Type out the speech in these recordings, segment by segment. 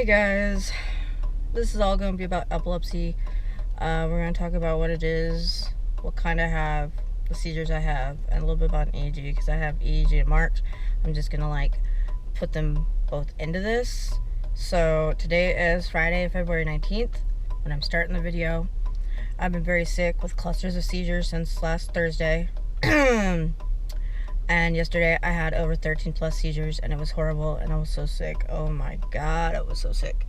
Hey guys, this is all going to be about epilepsy. We're going to talk about what it is, what kind I have, the seizures I have, and a little bit about an EEG, because I have EEG in March. I'm just going to put them both into this. So today is Friday, February 19th, when I'm starting the video. I've been very sick with clusters of seizures since last Thursday. And yesterday I had over 13 plus seizures, and it was horrible, and I was so sick. Oh my god, I was so sick.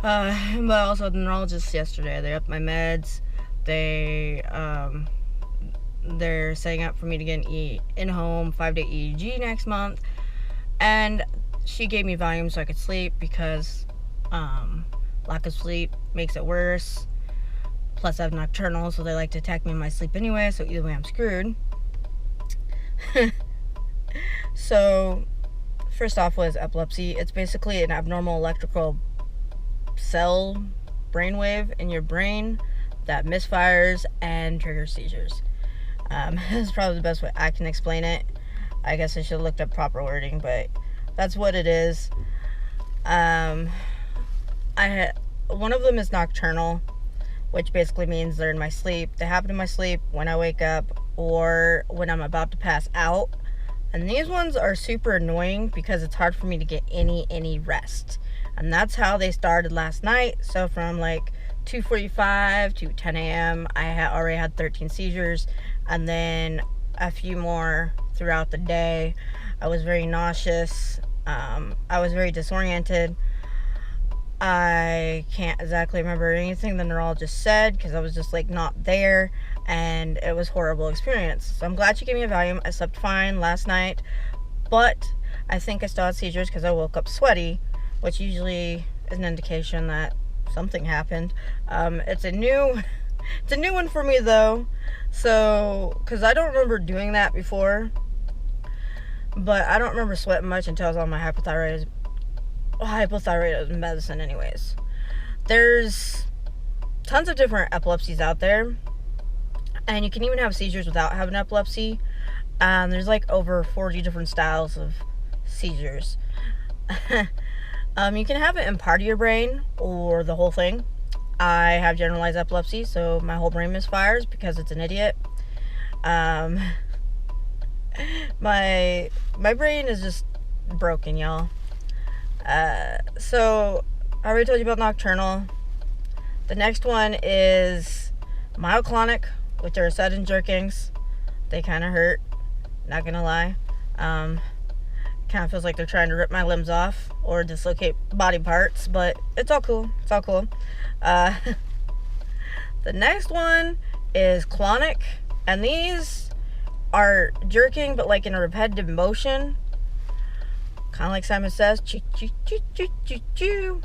But also the neurologist yesterday, they upped my meds. They're setting up for me to get an in-home 5-day EEG next month. And she gave me Valium so I could sleep, because lack of sleep makes it worse. Plus I have nocturnal, so they like to attack me in my sleep anyway, so either way I'm screwed. So first off was epilepsy. It's basically an abnormal electrical cell brainwave in your brain that misfires and triggers seizures. This is probably the best way I can explain it. I guess I should have looked up proper wording, but that's what it is. One of them is nocturnal, which basically means they're in my sleep. They happen in my sleep when I wake up or when I'm about to pass out. And these ones are super annoying because it's hard for me to get any rest. And that's how they started last night. So from 2:45 to 10 a.m. I already had 13 seizures, and then a few more throughout the day. I was very nauseous. I was very disoriented. I can't exactly remember anything the neurologist said because I was just not there, and it was a horrible experience. So I'm glad she gave me a Valium. I slept fine last night, but I think I still had seizures because I woke up sweaty, which usually is an indication that something happened. It's a new one for me though, so because I don't remember doing that before, but I don't remember sweating much until I was on my hypothyroidism medicine anyways. There's tons of different epilepsies out there, and you can even have seizures without having epilepsy. There's over 40 different styles of seizures. You can have it in part of your brain or the whole thing. I have generalized epilepsy, so my whole brain misfires because it's an idiot. My brain is just broken, y'all. So I already told you about nocturnal. The next one is myoclonic, which are sudden jerkings. They kind of hurt, not gonna lie. Kind of feels like they're trying to rip my limbs off or dislocate body parts, but it's all cool. The next one is Clonic, and these are jerking, but in a repetitive motion. Kind of like Simon Says, choo choo choo choo choo choo,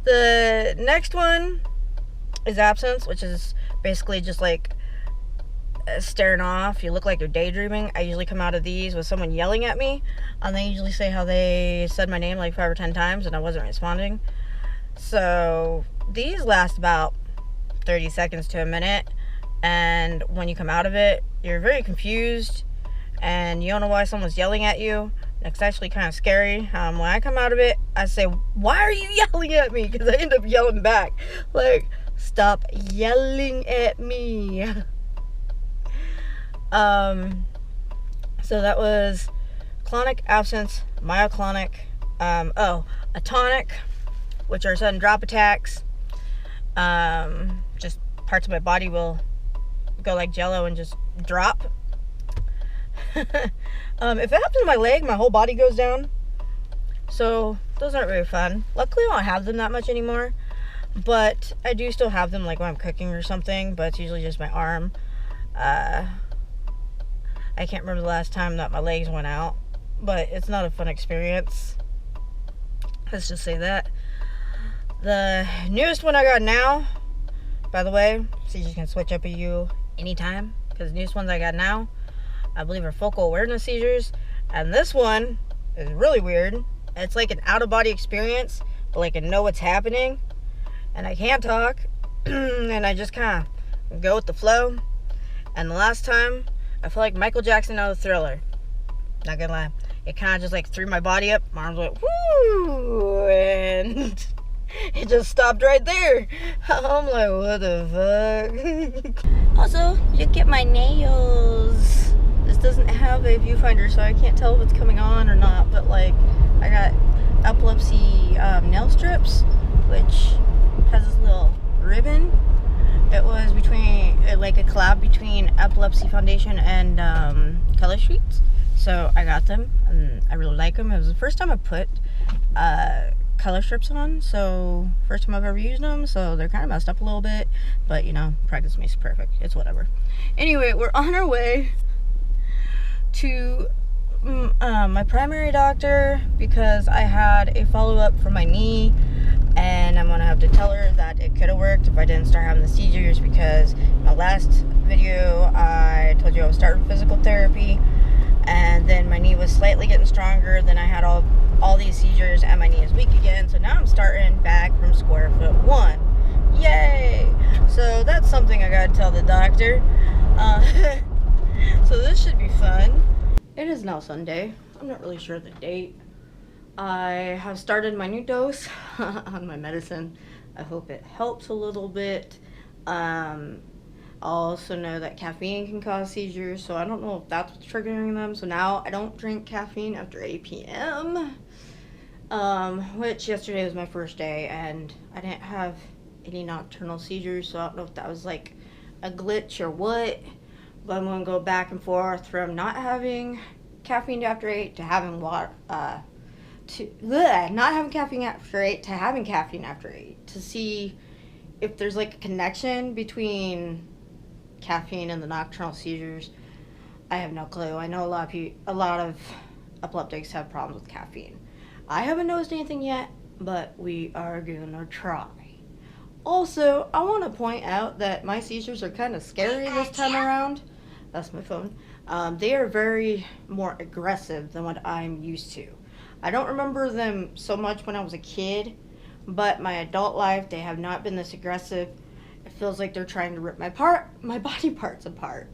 The next one is absence, which is basically just staring off. You look like you're daydreaming. I usually come out of these with someone yelling at me, and they usually say how they said my name 5 or 10 times and I wasn't responding. So these last about 30 seconds to a minute, and when you come out of it, you're very confused and you don't know why someone's yelling at you. It's actually kind of scary. When I come out of it, I say, "Why are you yelling at me?" Because I end up yelling back, "Stop yelling at me." So that was clonic, absence, myoclonic, atonic, which are sudden drop attacks. Just parts of my body will go like jello and just drop. If it happens to my leg, my whole body goes down. So those aren't very fun. Luckily I don't have them that much anymore, but I do still have them when I'm cooking or something, but it's usually just my arm. I can't remember the last time that my legs went out, but it's not a fun experience. Let's just say that. The newest one I got now, by the way, so you can switch up a you anytime, because the newest ones I got now, I believe, are focal awareness seizures. And this one is really weird. It's like an out-of-body experience, but I know what's happening, and I can't talk, and I just kind of go with the flow. And the last time, I feel like Michael Jackson out of Thriller. Not gonna lie. it kind of just like threw my body up. My arms went whoo, and it just stopped right there. I'm like, what the fuck? Also, look at my nails. This doesn't have a viewfinder, so I can't tell if it's coming on or not, but like, I got Epilepsy nail strips, which has this little ribbon. It was between, like a collab between Epilepsy Foundation and Color Streets. So I got them, and I really like them. It was the first time I put color strips on, so first time I've ever used them, so they're kind of messed up a little bit, but you know, practice makes perfect. It's whatever. Anyway, we're on our way to my primary doctor because I had a follow-up for my knee, and I'm gonna have to tell her that it could have worked if I didn't start having the seizures, because my last video I told you I was starting physical therapy, and then my knee was slightly getting stronger, then I had all these seizures and my knee is weak again, so now I'm starting back from square foot one. Yay! So that's something I gotta tell the doctor. So this should be fun. It is now Sunday. I'm not really sure the date. I have started my new dose on my medicine. I hope it helps a little bit. I also know that caffeine can cause seizures, so I don't know if that's what's triggering them. So now I don't drink caffeine after 8 p.m. Which yesterday was my first day, and I didn't have any nocturnal seizures, so I don't know if that was like a glitch or what. But I'm gonna go back and forth from not having caffeine after 8 to having water, not having caffeine after 8 to having caffeine after 8, to see if there's like a connection between caffeine and the nocturnal seizures. I have no clue. I know a lot of epileptics have problems with caffeine. I haven't noticed anything yet, but we are gonna try. Also, I want to point out that my seizures are kind of scary this time around. That's my phone. They are very more aggressive than what I'm used to. I don't remember them so much when I was a kid, but my adult life, they have not been this aggressive. It feels like they're trying to rip my body parts apart.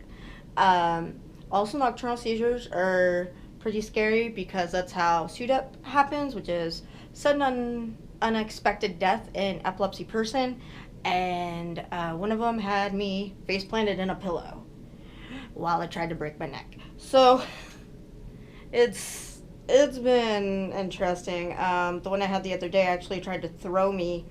Also, nocturnal seizures are pretty scary because that's how SUDEP happens, which is sudden unexpected death in epilepsy person. And one of them had me face planted in a pillow while I tried to break my neck. So it's been interesting. The one I had the other day actually tried to throw me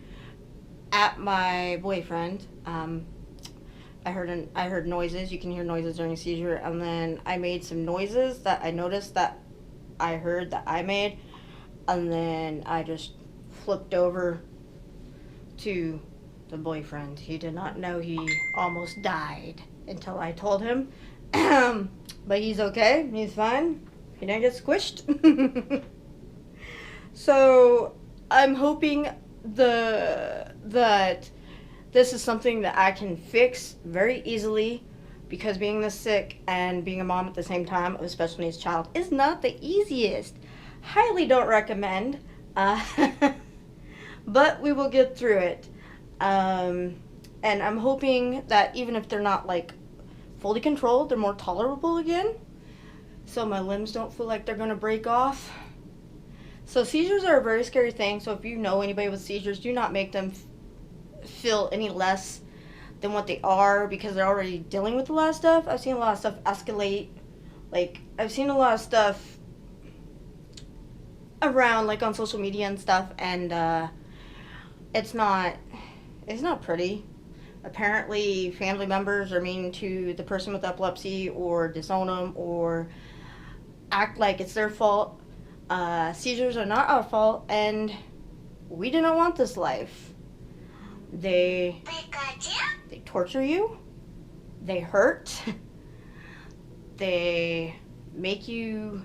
at my boyfriend. I heard noises. You can hear noises during a seizure, and then I made some noises that I noticed that I heard that I made, and then I just flipped over to the boyfriend. He did not know he almost died until I told him. But he's okay. He's fine. He didn't get squished. So I'm hoping that this is something that I can fix very easily, because being this sick and being a mom at the same time of a special needs child is not the easiest. Highly don't recommend. But we will get through it. And I'm hoping that even if they're not like fully controlled, they're more tolerable again, so my limbs don't feel like they're gonna break off. So seizures are a very scary thing, so if you know anybody with seizures, do not make them feel any less than what they are, because they're already dealing with a lot of stuff. I've seen a lot of stuff escalate. Like, I've seen a lot of stuff around, like on social media and stuff, and it's not pretty. Apparently, family members are mean to the person with epilepsy, or disown them, or act like it's their fault. Seizures are not our fault, and we do not want this life. They torture you. They hurt. They make you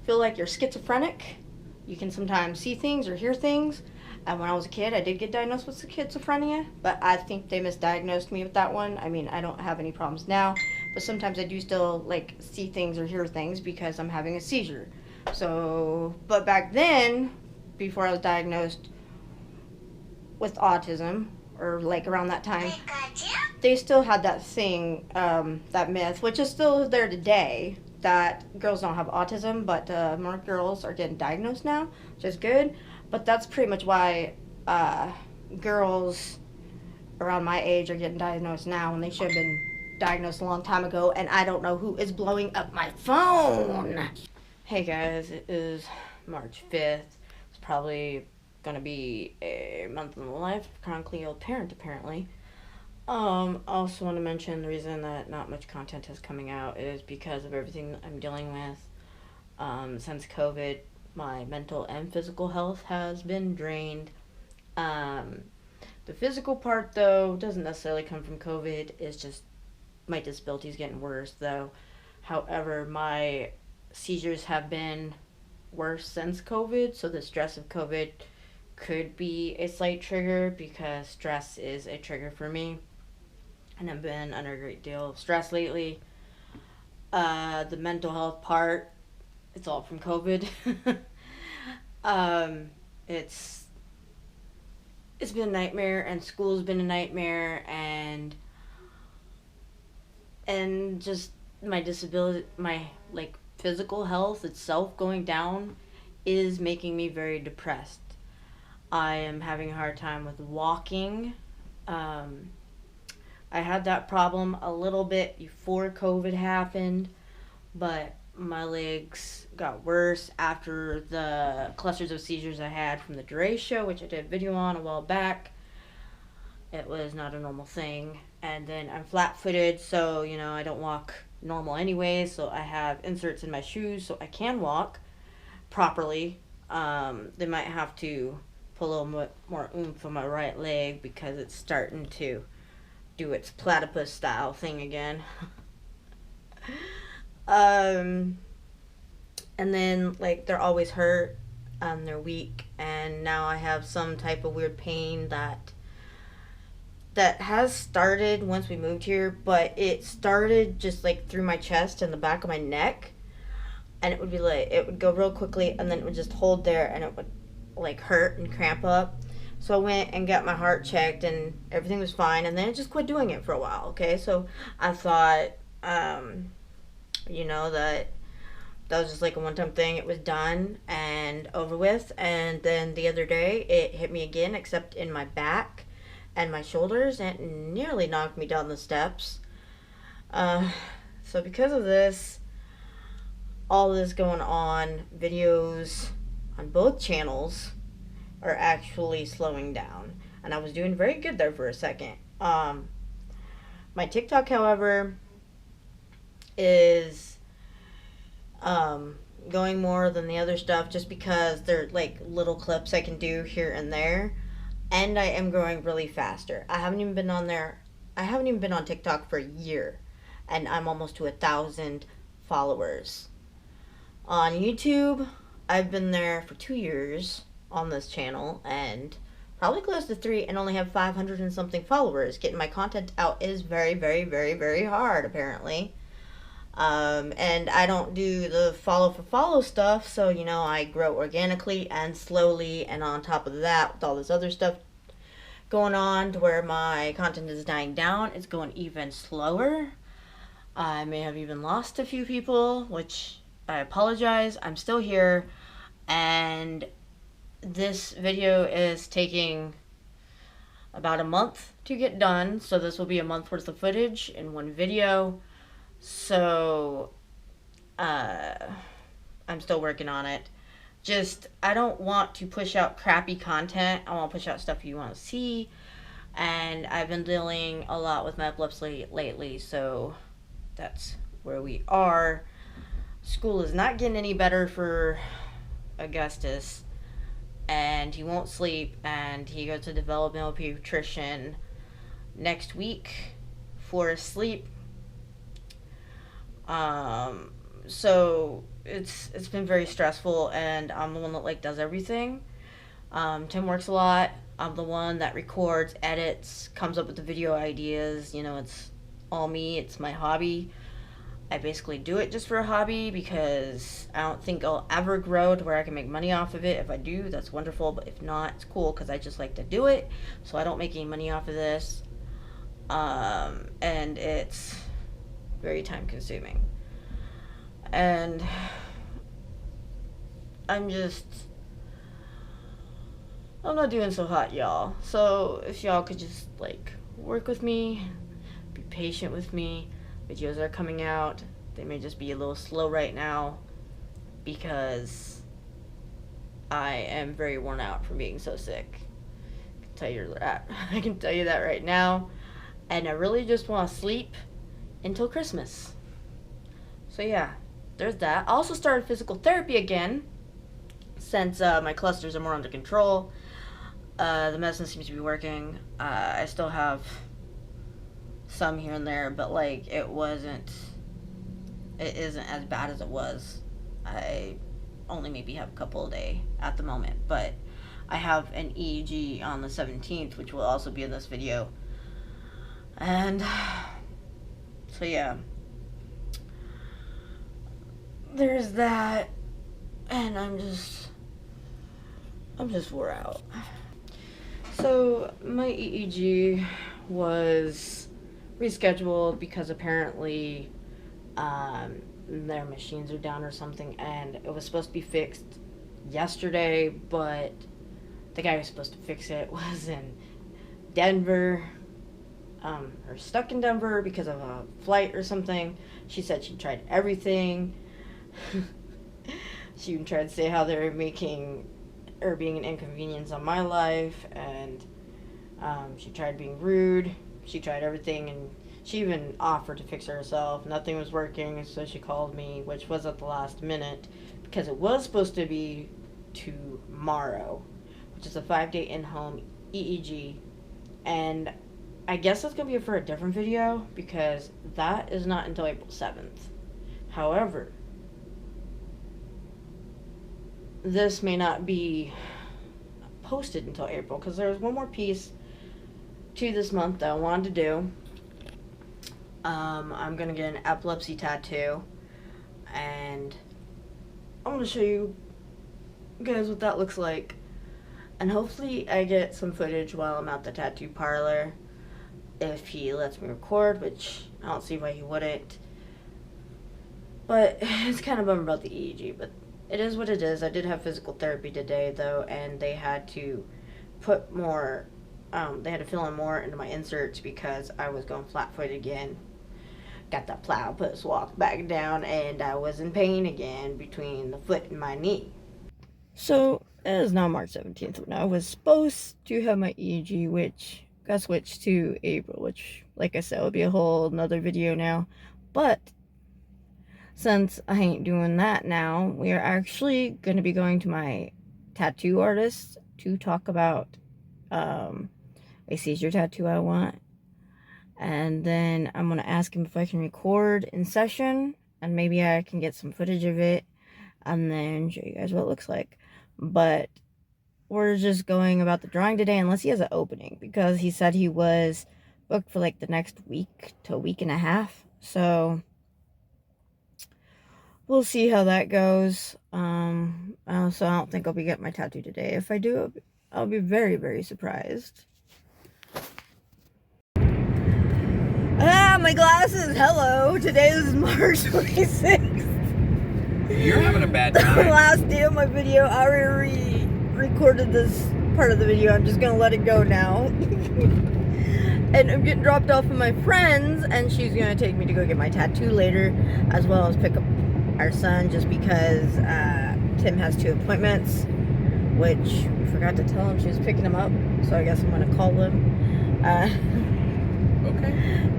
feel like you're schizophrenic. You can sometimes see things or hear things. And when I was a kid, I did get diagnosed with schizophrenia, but I think they misdiagnosed me with that one. I mean, I don't have any problems now, but sometimes I do still, like, see things or hear things because I'm having a seizure. So, but back then, before I was diagnosed with autism, or like around that time, they still had that thing, that myth, which is still there today, that girls don't have autism, but more girls are getting diagnosed now, which is good. But that's pretty much why girls around my age are getting diagnosed now when they should have been diagnosed a long time ago. And I don't know who is blowing up my phone. Hey guys, it is March 5th. It's probably gonna be a month in the life of a chronically ill parent, apparently. Also want to mention the reason that not much content is coming out is because of everything that I'm dealing with. Since COVID, my mental and physical health has been drained. The physical part, though, doesn't necessarily come from COVID. It's just my disability is getting worse, though. However, my seizures have been worse since COVID, so the stress of COVID could be a slight trigger because stress is a trigger for me. And I've been under a great deal of stress lately. The mental health part, it's all from COVID. It's been a nightmare, and school's been a nightmare, and just my disability, my physical health itself going down is making me very depressed. I am having a hard time with walking. I had that problem a little bit before COVID happened, but my legs got worse after the clusters of seizures I had from the derecho, which I did a video on a while back. It was not a normal thing. And then I'm flat-footed, so, I don't walk normal anyway, so I have inserts in my shoes so I can walk properly. They might have to put a little more oomph on my right leg because it's starting to do its platypus style thing again. And then they're always hurt, they're weak, and now I have some type of weird pain that has started once we moved here, but it started just through my chest and the back of my neck, and it would be it would go real quickly, and then it would just hold there, and it would hurt and cramp up. So I went and got my heart checked, and everything was fine, and then it just quit doing it for a while. Okay, so I thought that was just a one-time thing. It was done and over with. And then the other day it hit me again, except in my back and my shoulders, and it nearly knocked me down the steps. So because of this, all this going on, videos on both channels are actually slowing down, and I was doing very good there for a second. My TikTok, however, is going more than the other stuff, just because they're little clips I can do here and there, and I am growing really faster. I haven't even been on TikTok for a year, and I'm almost to 1,000 followers. On YouTube, I've been there for 2 years on this channel, and probably close to 3, and only have 500 and something followers. Getting my content out is very, very, very, very hard, apparently. And I don't do the follow for follow stuff, so I grow organically and slowly, and on top of that, with all this other stuff going on to where my content is dying down, it's going even slower. I may have even lost a few people, which I apologize. I'm still here, and this video is taking about a month to get done, so this will be a month worth of footage in one video. So I'm still working on it. I don't want to push out crappy content. I want to push out stuff you want to see, and I've been dealing a lot with my epilepsy lately, so that's where we are. School is not getting any better for Augustus, and he won't sleep, and he goes to developmental pediatrician next week for sleep. So it's been very stressful, and I'm the one that does everything. Tim works a lot. I'm the one that records, edits, comes up with the video ideas. It's all me. It's my hobby. I basically do it just for a hobby because I don't think I'll ever grow to where I can make money off of it. If I do, that's wonderful, but if not, it's cool because I just like to do it, so I don't make any money off of this. and it's very time consuming. And I'm not doing so hot, y'all. So if y'all could just like work with me, be patient with me. Videos are coming out. They may just be a little slow right now because I am very worn out from being so sick. I can tell you that right now. And I really just want to sleep until Christmas. So yeah, there's that. I also started physical therapy again since my clusters are more under control. The medicine seems to be working. I still have some here and there, but like it isn't as bad as it was. I only maybe have a couple a day at the moment, but I have an EEG on the 17th, which will also be in this video. And so yeah, there's that, and I'm just wore out. So my EEG was rescheduled because apparently their machines are down or something, and it was supposed to be fixed yesterday, but the guy who was supposed to fix it was in Denver, or stuck in Denver because of a flight or something. She said she tried everything. She even tried to say how they're being an inconvenience on my life, and she tried being rude. She tried everything, and she even offered to fix it herself. Nothing was working, so she called me, which was at the last minute, because it was supposed to be tomorrow, which is a 5-day in-home EEG, and I guess that's going to be for a different video, because that is not until April 7th. However, this may not be posted until April, because there's one more piece to this month that I wanted to do. I'm going to get an epilepsy tattoo, and I'm going to show you guys what that looks like, and hopefully I get some footage while I'm at the tattoo parlor, if he lets me record, which I don't see why he wouldn't. But it's kind of bummed about the EEG, but it is what it is. I did have physical therapy today, though, and they had to put more, they had to fill in more into my inserts because I was going flat-footed again. Got that platypus walk back down, and I was in pain again between the foot and my knee. So, it is now March 17th when I was supposed to have my EEG, which got switched to April, which, like I said, will be a whole another video now. But since I ain't doing that now, we are actually going to be going to my tattoo artist to talk about a seizure tattoo I want. And then I'm going to ask him if I can record in session, and maybe I can get some footage of it and then show you guys what it looks like. But we're just going about the drawing today, unless he has an opening, because he said he was booked for like the next week to a week and a half. So we'll see how that goes. So I don't think I'll be getting my tattoo today. If I do, I'll be very, very surprised. My glasses. Hello. Today is March 26th. You're having a bad time. The last day of my video. I already recorded this part of the video. I'm just going to let it go now. And I'm getting dropped off with my friends, and she's going to take me to go get my tattoo later, as well as pick up our son, just because Tim has 2 appointments, which we forgot to tell him she was picking him up, so I guess I'm going to call him. Okay.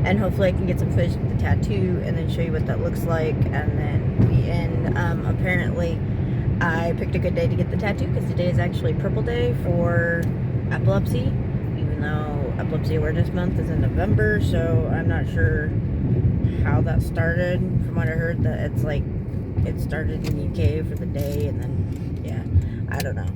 And hopefully I can get some footage of the tattoo and then show you what that looks like, and then we end. Apparently I picked a good day to get the tattoo, because today is actually Purple Day for epilepsy, even though Epilepsy Awareness Month is in November, so I'm not sure how that started. From what I heard, that it's like it started in the UK for the day, and then yeah, I don't know.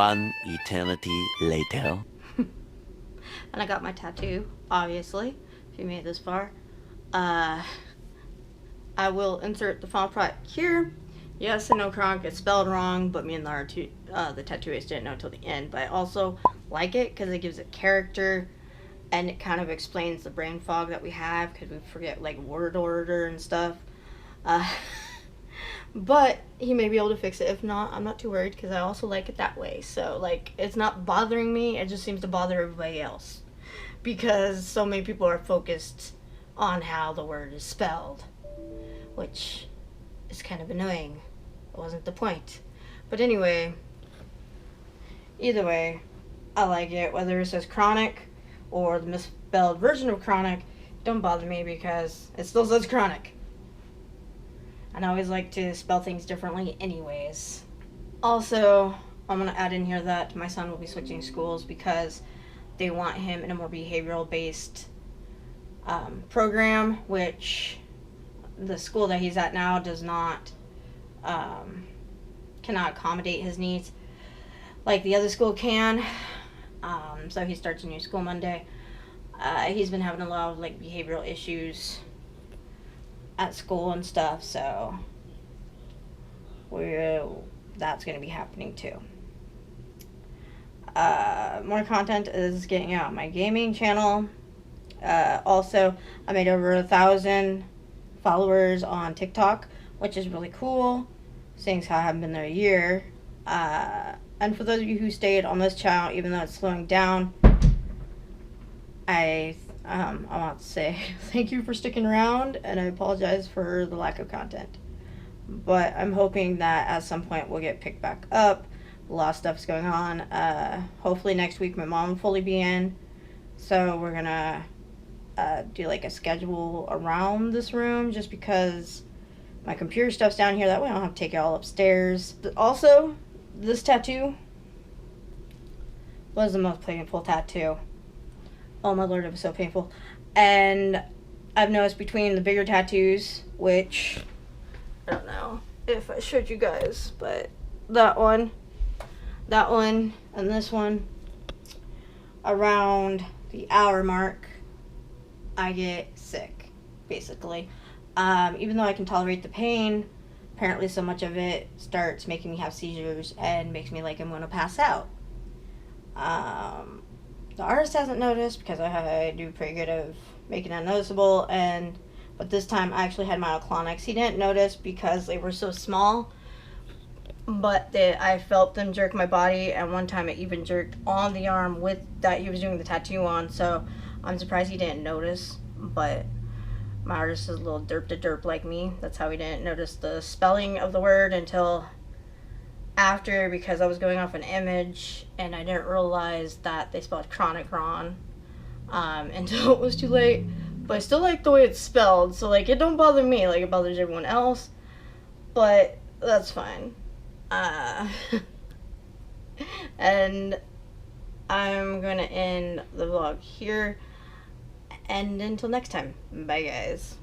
One eternity later. And I got my tattoo, obviously, if you made it this far. I will insert the final product here. Yes, I know Clonic is spelled wrong, but me and the tattooist didn't know until the end. But I also like it because it gives it character, and it kind of explains the brain fog that we have because we forget like word order and stuff. But he may be able to fix it. If not, I'm not too worried because I also like it that way. So like, it's not bothering me. It just seems to bother everybody else because so many people are focused on how the word is spelled, which is kind of annoying. It wasn't the point. But anyway, either way, I like it. Whether it says Clonic or the misspelled version of Clonic, don't bother me because it still says Clonic. And I always like to spell things differently anyways. Also, I'm going to add in here that my son will be switching schools because they want him in a more behavioral based program, which the school that he's at now does not, cannot accommodate his needs like the other school can. So he starts a new school Monday. He's been having a lot of like behavioral issues at school and stuff, so that's going to be happening too. More content is getting out on my gaming channel. Also, I made over 1,000 followers on TikTok, which is really cool, seeing as how I haven't been there a year. And for those of you who stayed on this channel, even though it's slowing down, I want to say thank you for sticking around, and I apologize for the lack of content. But I'm hoping that at some point we'll get picked back up. A lot of stuff's going on. Hopefully next week my mom will fully be in, so we're gonna do like a schedule around this room, just because my computer stuff's down here. That way I don't have to take it all upstairs. But also, this tattoo was the most painful tattoo. Oh my lord, it was so painful. And I've noticed between the bigger tattoos, which I don't know if I showed you guys, but that one, and this one, around the hour mark, I get sick, basically. Even though I can tolerate the pain, apparently so much of it starts making me have seizures and makes me like I'm going to pass out. The artist hasn't noticed because I do pretty good of making it noticeable, but this time I actually had myoclonics. He didn't notice because they were so small, but I felt them jerk my body, and one time it even jerked on the arm with that he was doing the tattoo on, so I'm surprised he didn't notice. But my artist is a little derp like me. That's how he didn't notice the spelling of the word until after, because I was going off an image and I didn't realize that they spelled Clonic wrong until it was too late. But I still like the way it's spelled, so like it don't bother me like it bothers everyone else, but that's fine. And I'm gonna end the vlog here, and until next time, bye guys.